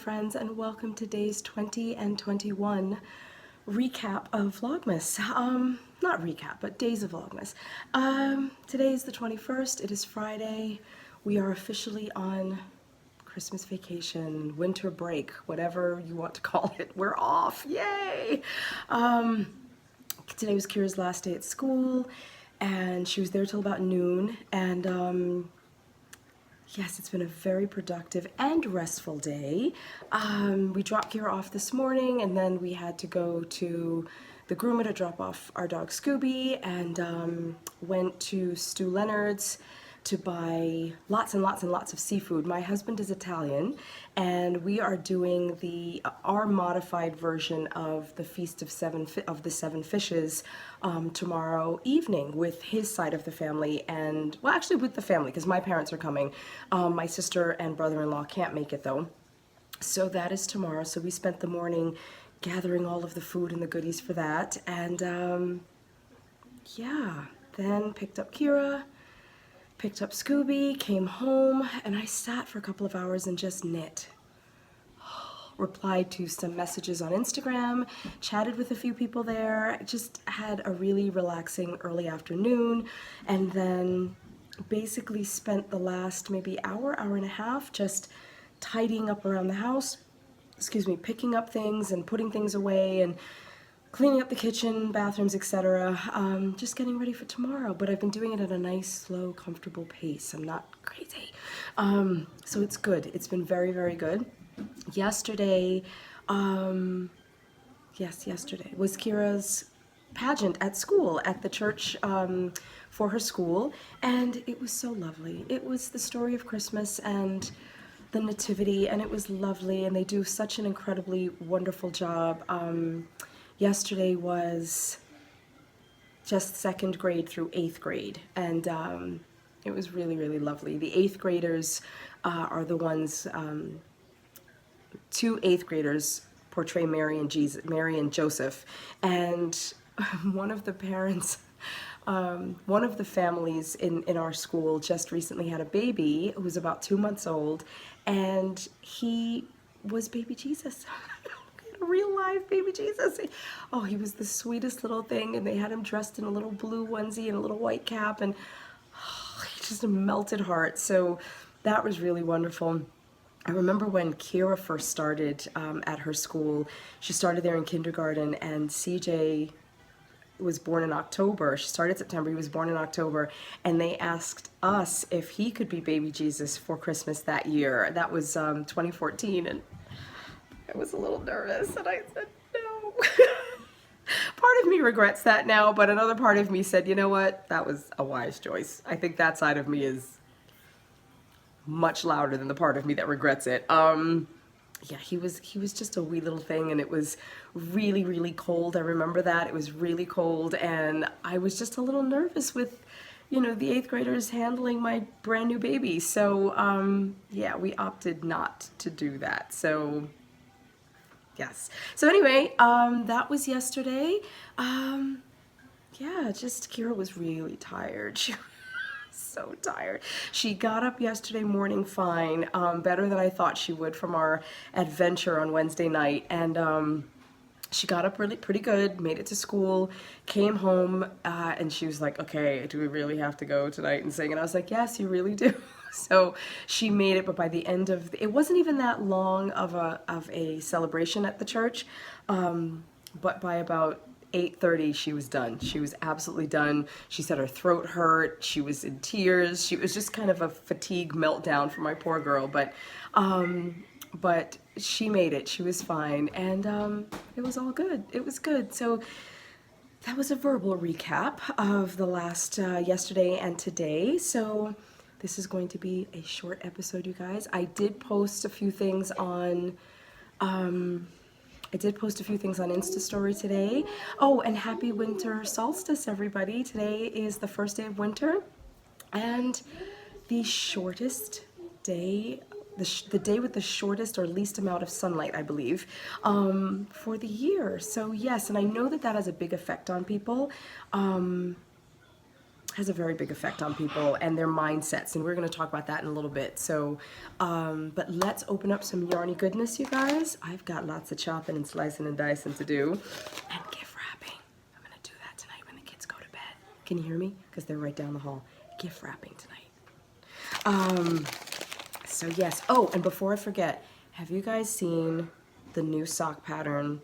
friends, and welcome to days 20 and 21 recap of Vlogmas. Not recap, but days of Vlogmas. Today is the 21st, it is Friday. We are officially on Christmas vacation, winter break, whatever you want to call it. We're off, yay! Today was Kira's last day at school, and she was there till about noon, and yes, it's been a very productive and restful day. We dropped Kira off this morning, and then we had to go to the groomer to drop off our dog Scooby, and went to Stu Leonard's to buy lots and lots and lots of seafood. My husband is Italian, and we are doing our modified version of the Feast of the Seven Fishes tomorrow evening with his side of the family, and well, actually with the family, because my parents are coming. My sister and brother-in-law can't make it though, so that is tomorrow. So we spent the morning gathering all of the food and the goodies for that, and yeah, then picked up Kira, picked up Scooby, came home, and I sat for a couple of hours and just knit. Replied to some messages on Instagram, chatted with a few people there, just had a really relaxing early afternoon, and then basically spent the last maybe hour and a half just tidying up around the house, picking up things and putting things away and cleaning up the kitchen, bathrooms, etc. Just getting ready for tomorrow, but I've been doing it at a nice, slow, comfortable pace. I'm not crazy. So it's good. It's been very, very good. Yesterday, yesterday was Kira's pageant at school, at the church for her school, and it was so lovely. It was the story of Christmas and the nativity, and it was lovely, and they do such an incredibly wonderful job. Yesterday was just 2nd grade through 8th grade, and it was really, really lovely. The 8th graders are the ones, 2 8th graders portray Mary and Joseph, and one of the parents, one of the families in our school just recently had a baby who was about 2 months old, and he was baby Jesus. Real live baby Jesus. Oh, he was the sweetest little thing, and they had him dressed in a little blue onesie and a little white cap, and oh, he just melted heart. So that was really wonderful. I remember when Kira first started at her school, she started there in kindergarten, and CJ was born in October. She started September, he was born in October, and they asked us if he could be baby Jesus for Christmas that year. That was 2014, and I was a little nervous, and I said no. Part of me regrets that now, but another part of me said, you know what, that was a wise choice. I think that side of me is much louder than the part of me that regrets it. Yeah, he was just a wee little thing, and it was really, really cold. I remember that. It was really cold, and I was just a little nervous with, you know, the 8th graders handling my brand new baby. So yeah, we opted not to do that. So yes. So anyway, that was yesterday. Yeah, just Kira was really tired. She was so tired. She got up yesterday morning fine, better than I thought she would from our adventure on Wednesday night, and she got up really pretty good, made it to school, came home, and she was like, okay, do we really have to go tonight and sing? And I was like, yes, you really do. So she made it, but by the end of it wasn't even that long of a celebration at the church, but by about 8:30 she was done. She was absolutely done. She said her throat hurt. She was in tears. She was just kind of a fatigue meltdown for my poor girl, but she made it. She was fine, and it was all good. It was good. So that was a verbal recap of the last yesterday and today. So this is going to be a short episode, you guys. I did post a few things on Insta Story today. Oh, and happy winter solstice, everybody. Today is the first day of winter, and the shortest day, the day with the shortest or least amount of sunlight, I believe, for the year. So yes, and I know that that has a big effect on people. has a very big effect on people and their mindsets, and we're going to talk about that in a little bit. So, but let's open up some yarny goodness, you guys. I've got lots of chopping and slicing and dicing to do, and gift wrapping. I'm going to do that tonight when the kids go to bed. Can you hear me? Because they're right down the hall. Gift wrapping tonight. So yes. Oh, and before I forget, have you guys seen the new sock pattern?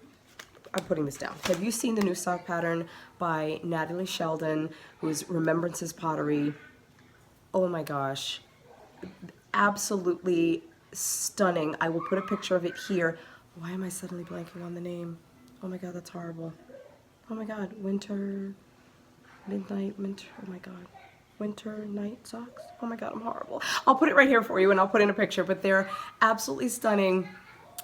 I'm putting this down. Have you seen the new sock pattern by Natalie Sheldon, who's Remembrances Pottery? Oh my gosh. Absolutely stunning. I will put a picture of it here. Why am I suddenly blanking on the name? Oh my god, that's horrible. Oh my god, winter, midnight, winter, oh my god. Winter night socks? Oh my god, I'm horrible. I'll put it right here for you and I'll put in a picture, but they're absolutely stunning.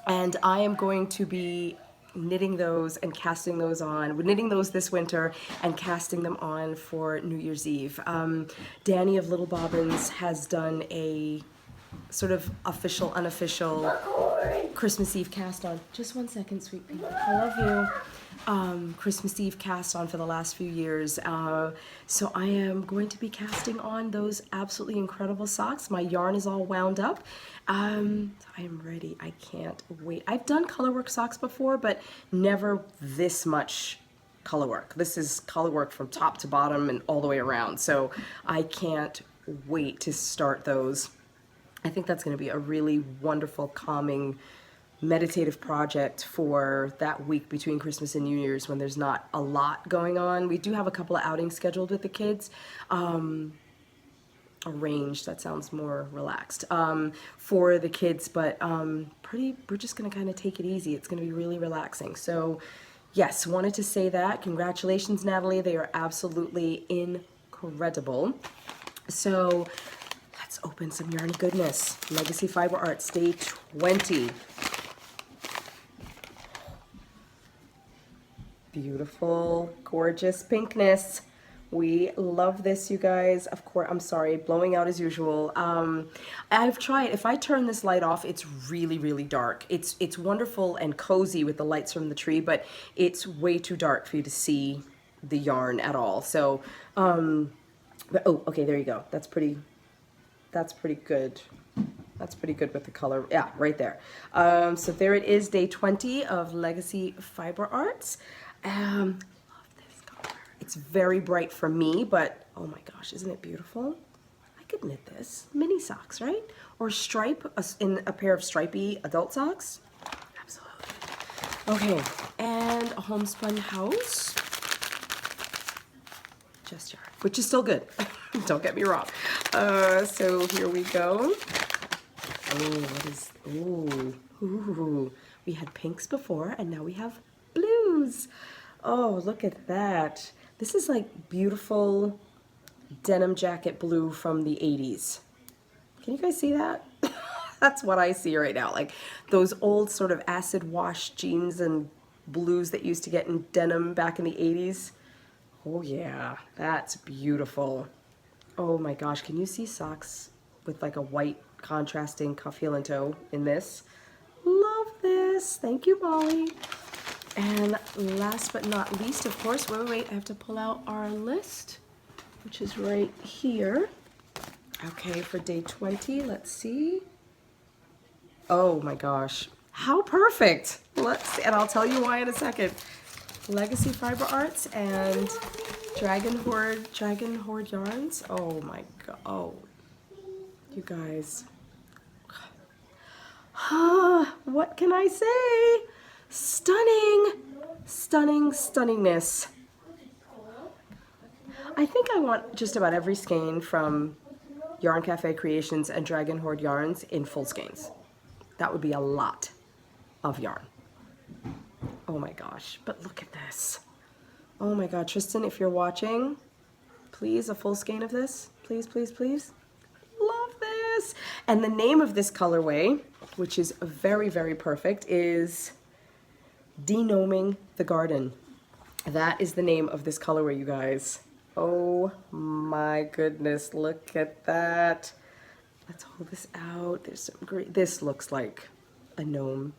And I am going to be knitting those and casting those on. We're knitting those this winter and casting them on for New Year's Eve. Danny of Little Bobbins has done a sort of official, unofficial Christmas Eve cast on. Just one second, sweet pea. I love you. Christmas Eve cast on for the last few years. So I am going to be casting on those absolutely incredible socks. My yarn is all wound up. I am ready. I can't wait. I've done colorwork socks before, but never this much color work. This is color work from top to bottom and all the way around. So I can't wait to start those. I think that's going to be a really wonderful, calming, meditative project for that week between Christmas and New Year's when there's not a lot going on. We do have a couple of outings scheduled with the kids. Arranged, that sounds more relaxed, for the kids, but we're just going to kind of take it easy. It's going to be really relaxing. So yes, wanted to say that. Congratulations, Natalie. They are absolutely incredible. So let's open some yarny goodness. Legacy Fiber Arts, day 20. Beautiful, gorgeous pinkness. We love this, you guys. Of course, I'm sorry, blowing out as usual. I've tried, if I turn this light off, it's really, really dark. It's wonderful and cozy with the lights from the tree, but it's way too dark for you to see the yarn at all. So, but, oh, okay, there you go. That's pretty good. That's pretty good with the color. Yeah, right there. So there it is, day 20 of Legacy Fiber Arts. Love this color. It's very bright for me, but oh my gosh, isn't it beautiful? I could knit this. Mini socks, right? Or stripe in a pair of stripy adult socks. Absolutely. Okay, and a homespun house. Just yarn, which is still good. Don't get me wrong. So here we go. Oh, what is, ooh. We had pinks before, and now we have blues. Oh, look at that. This is like beautiful denim jacket blue from the 80s. Can you guys see that? That's what I see right now. Like those old sort of acid wash jeans and blues that used to get in denim back in the 80s. Oh yeah, that's beautiful. Oh my gosh, can you see socks with like a white contrasting cuff, heel, and toe in this? Love this. Thank you, Molly. And last but not least, of course, wait, I have to pull out our list, which is right here. Okay, for day 20, let's see. Oh my gosh, how perfect. Let's see, and I'll tell you why in a second. Legacy Fiber Arts and Dragon Horde yarns. Oh my god. Oh, you guys. What can I say? Stunning, stunning, stunningness. I think I want just about every skein from Yarn Cafe Creations and Dragon Horde yarns in full skeins. That would be a lot of yarn. Oh my gosh, but look at this. Oh my god, Tristan, if you're watching, please, a full skein of this. Please, please, please. Love this. And the name of this colorway, which is very, very perfect, is Denoming the Garden. That is the name of this colorway, you guys. Oh my goodness, look at that. Let's hold this out. There's some great, this looks like a gnome,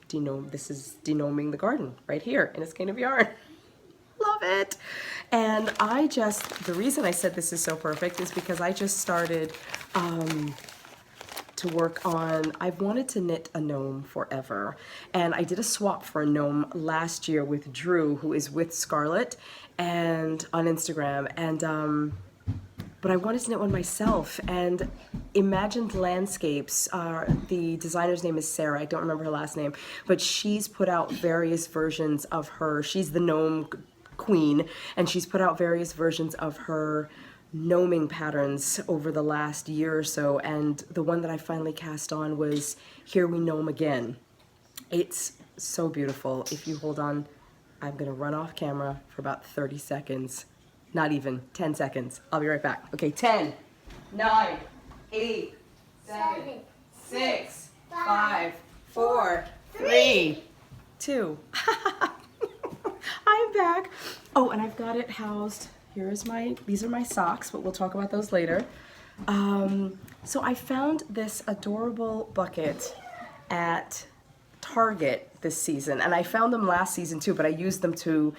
this is denoming the garden right here in a skein of yarn. Love it. And the reason I said this is so perfect is because I just started to work on, I've wanted to knit a gnome forever. And I did a swap for a gnome last year with Drew, who is with Scarlett, and on Instagram. And but I wanted to knit one myself, and Imagined Landscapes, the designer's name is Sarah, I don't remember her last name, but she's put out various versions of her, she's the gnome queen, and she's put out various versions of her gnoming patterns over the last year or so, and the one that I finally cast on was Here We Gnome Again. It's so beautiful. If you hold on, I'm gonna run off camera for about 30 seconds. Not even 10 seconds. I'll be right back. Okay, 10, 9, 8, 7, 6, 5, 4, 3, 2. I'm back. Oh, and I've got it housed. These are my socks, but we'll talk about those later. So I found this adorable bucket at Target this season, and I found them last season too, but I used them to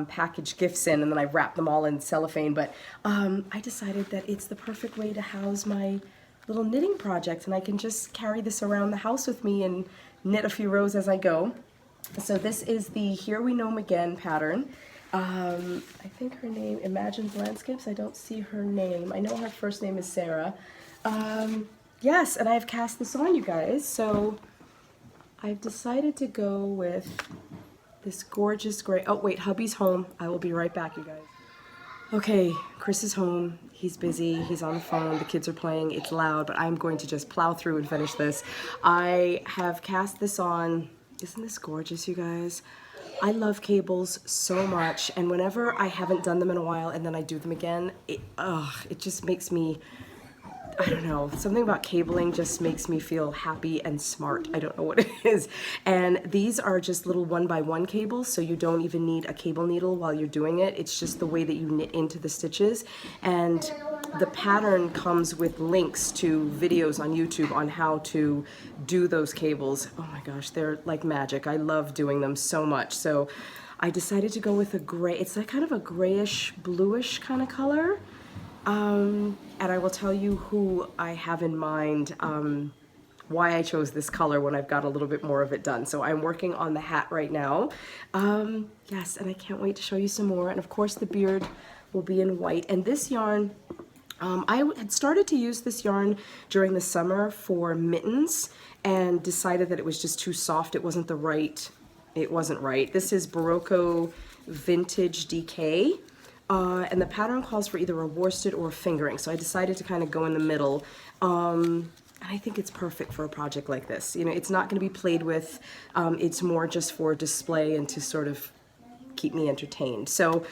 package gifts in, and then I wrapped them all in cellophane. But I decided that it's the perfect way to house my little knitting project, and I can just carry this around the house with me and knit a few rows as I go. So this is the Here We Gnome Again pattern. I think her name, Imagined Landscapes, I don't see her name. I know her first name is Sarah. Yes, and I've cast this on, you guys, so I've decided to go with this gorgeous gray. Oh wait, hubby's home. I will be right back, you guys. Okay, Chris is home. He's busy. He's on the phone. The kids are playing. It's loud, but I'm going to just plow through and finish this. I have cast this on. Isn't this gorgeous, you guys? I love cables so much, and whenever I haven't done them in a while and then I do them again, it just makes me, I don't know, something about cabling just makes me feel happy and smart. I don't know what it is. And these are just little 1x1 cables, so you don't even need a cable needle while you're doing it. It's just the way that you knit into the stitches. And the pattern comes with links to videos on YouTube on how to do those cables. Oh my gosh, they're like magic. I love doing them so much. So I decided to go with a gray, it's like kind of a grayish, bluish kind of color. And I will tell you who I have in mind, why I chose this color when I've got a little bit more of it done. So I'm working on the hat right now. Yes, and I can't wait to show you some more. And of course the beard will be in white. And this yarn, I had started to use this yarn during the summer for mittens and decided that it was just too soft. It wasn't right. This is Barocco Vintage DK. And the pattern calls for either a worsted or a fingering, so I decided to kind of go in the middle. And I think it's perfect for a project like this. You know, it's not going to be played with. It's more just for display and to sort of keep me entertained. So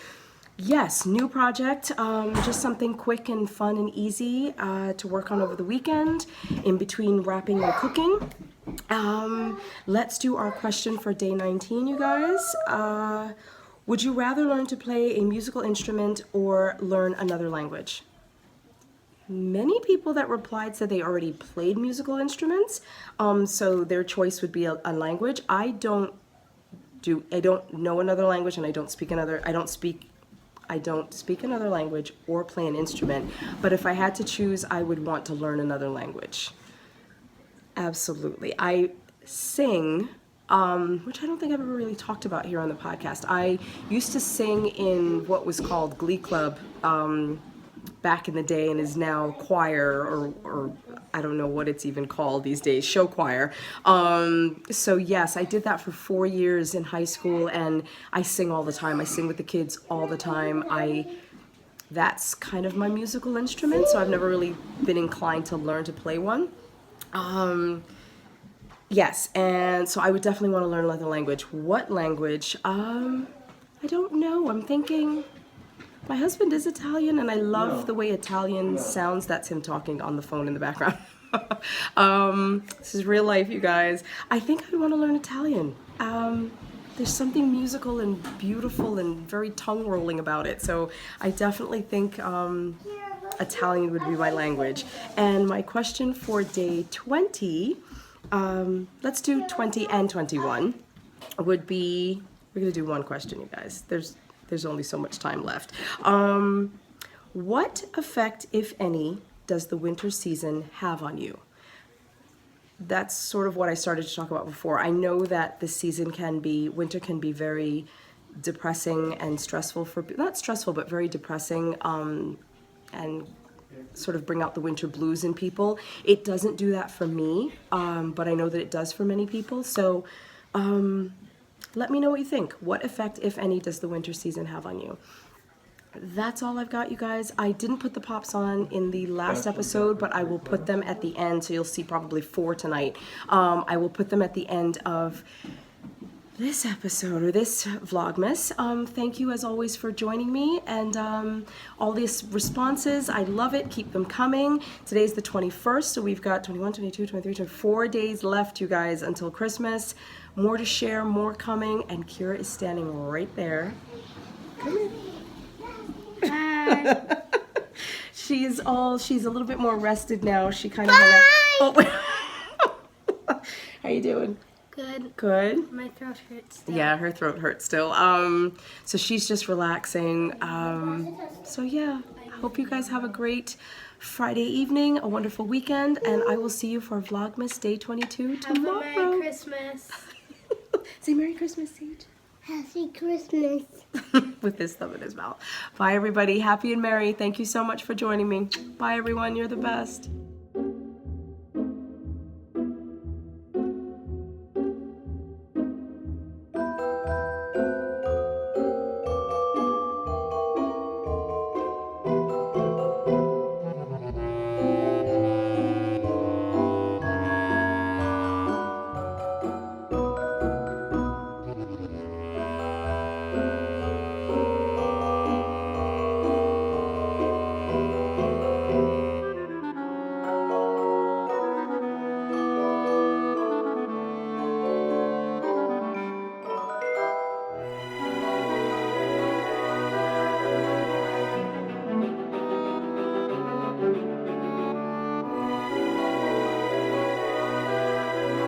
yes, new project, just something quick and fun and easy to work on over the weekend in between wrapping and cooking. Let's do our question for day 19, you guys. Would you rather learn to play a musical instrument or learn another language? Many people that replied said they already played musical instruments, so their choice would be a language. I don't know another language, and I don't speak another language or play an instrument, but if I had to choose, I would want to learn another language. Absolutely. I sing, which I don't think I've ever really talked about here on the podcast. I used to sing in what was called Glee Club back in the day, and is now choir, or I don't know what it's even called these days, show choir. So yes, I did that for 4 years in high school, and I sing all the time. I sing with the kids all the time. That's kind of my musical instrument, so I've never really been inclined to learn to play one. Yes, and so I would definitely want to learn another language. What language? I don't know. I'm thinking, my husband is Italian, and I love the way Italian sounds. That's him talking on the phone in the background. This is real life, you guys. I think I want to learn Italian. There's something musical and beautiful and very tongue-rolling about it. So I definitely think Italian would be my language. And my question for day 20, let's do 20 and 21, would be, we're going to do one question, you guys. there's only so much time left. What effect, if any, does the winter season have on you? That's sort of what I started to talk about before. I know that the season winter can be very depressing and stressful not stressful, but very depressing, and sort of bring out the winter blues in people. It doesn't do that for me, but I know that it does for many people. So let me know what you think. What effect, if any, does the winter season have on you? That's all I've got, you guys. I didn't put the pops on in the last episode, but I will put them at the end, so you'll see probably 4 tonight. I will put them at the end of this episode, or this Vlogmas. Thank you as always for joining me, and all these responses, I love it. Keep them coming. Today's the 21st, so we've got 21, 22, 23, 24 days left, you guys, until Christmas. More to share, more coming, and Kira is standing right there. Come here. Bye. She's a little bit more rested now. She kind of hung out. Oh. How you doing? Good. Good. My throat hurts still. Yeah, her throat hurts still. So she's just relaxing. So yeah, I hope you guys have a great Friday evening, a wonderful weekend, and I will see you for Vlogmas Day 22 tomorrow. Have a Merry Christmas. Say Merry Christmas, Sage. Happy Christmas. With his thumb in his mouth. Bye, everybody. Happy and merry. Thank you so much for joining me. Bye, everyone. You're the best.